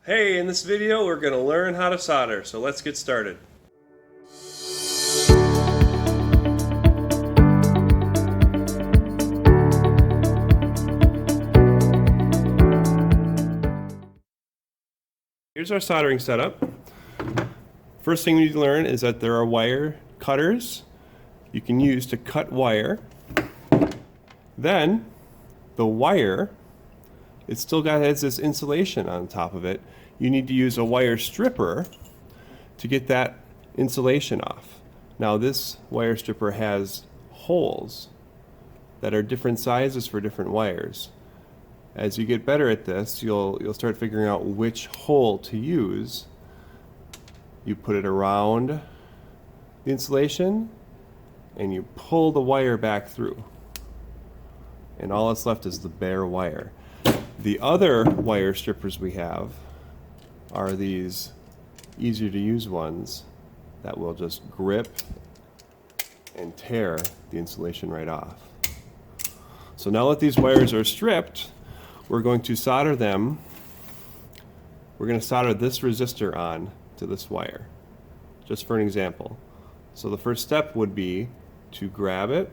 Hey, in this video we're going to learn how to solder, so let's get started. Here's our soldering setup. First thing we need to learn is that there are wire cutters you can use to cut wire. Then the wire, it still has this insulation on top of it. You need to use a wire stripper to get that insulation off. Now this wire stripper has holes that are different sizes for different wires. As you get better at this, you'll start figuring out which hole to use. You put it around the insulation and you pull the wire back through. And all that's left is the bare wire. The other wire strippers we have are these easier to use ones that will just grip and tear the insulation right off. So now that these wires are stripped, we're going to solder them. We're going to solder this resistor on to this wire, just for an example. So the first step would be to grab it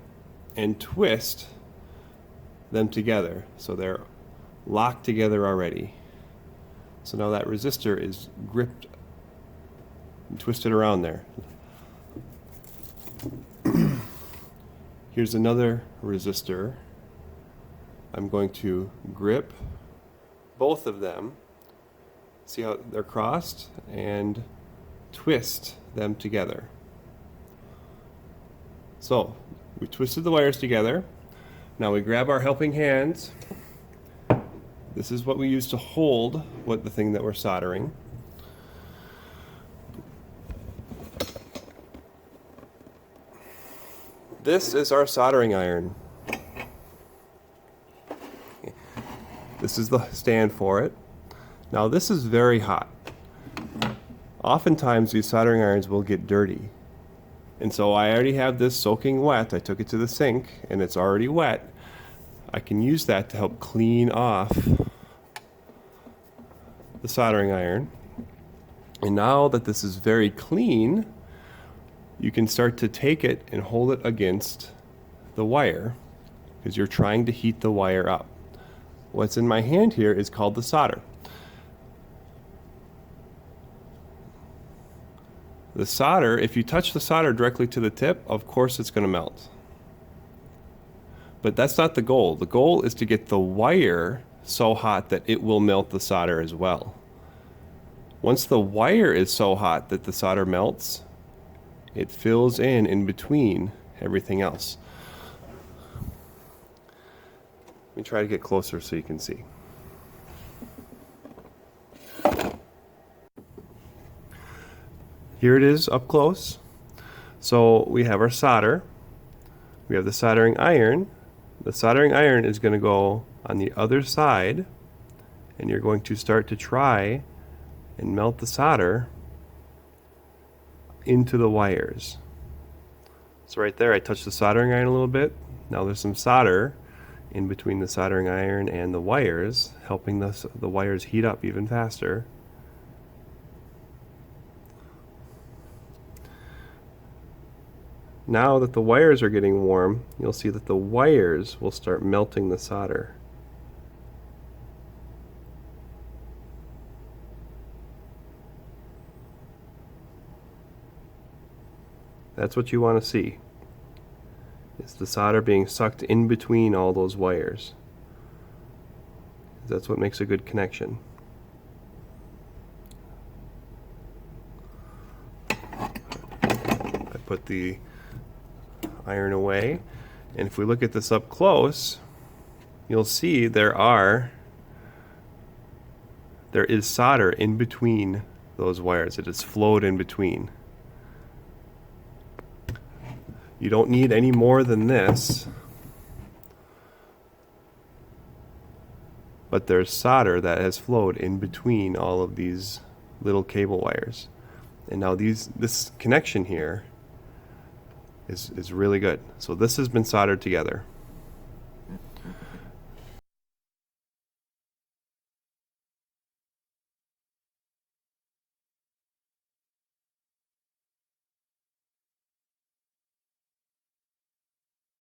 and twist them together so they're locked together already. So now that resistor is gripped and twisted around there. Here's another resistor. I'm going to grip both of them, see how they're crossed, and twist them together. So we twisted the wires together. Now we grab our helping hands. This is what we use to hold the thing that we're soldering. This is our soldering iron. This is the stand for it. Now this is very hot. Oftentimes these soldering irons will get dirty. And so I already have this soaking wet. I took it to the sink and it's already wet. I can use that to help clean off the soldering iron. And now that this is very clean, you can start to take it and hold it against the wire because you're trying to heat the wire up. What's in my hand here is called the solder. The solder, if you touch the solder directly to the tip, of course it's going to melt. But that's not the goal. The goal is to get the wire so hot that it will melt the solder as well. Once the wire is so hot that the solder melts, it fills in between everything else. Let me try to get closer so you can see. Here it is up close. So we have our solder. We have the soldering iron. The soldering iron is going to go on the other side, and you're going to start to try and melt the solder into the wires. So right there I touched the soldering iron a little bit. Now there's some solder in between the soldering iron and the wires, helping the wires heat up even faster. Now that the wires are getting warm, you'll see that the wires will start melting the solder. That's what you want to see. It's the solder being sucked in between all those wires. That's what makes a good connection. I put the iron away, and if we look at this up close, you'll see there is solder in between those wires. It has flowed in between. You don't need any more than this, but there's solder that has flowed in between all of these little cable wires. And now this connection here is really good. So this has been soldered together.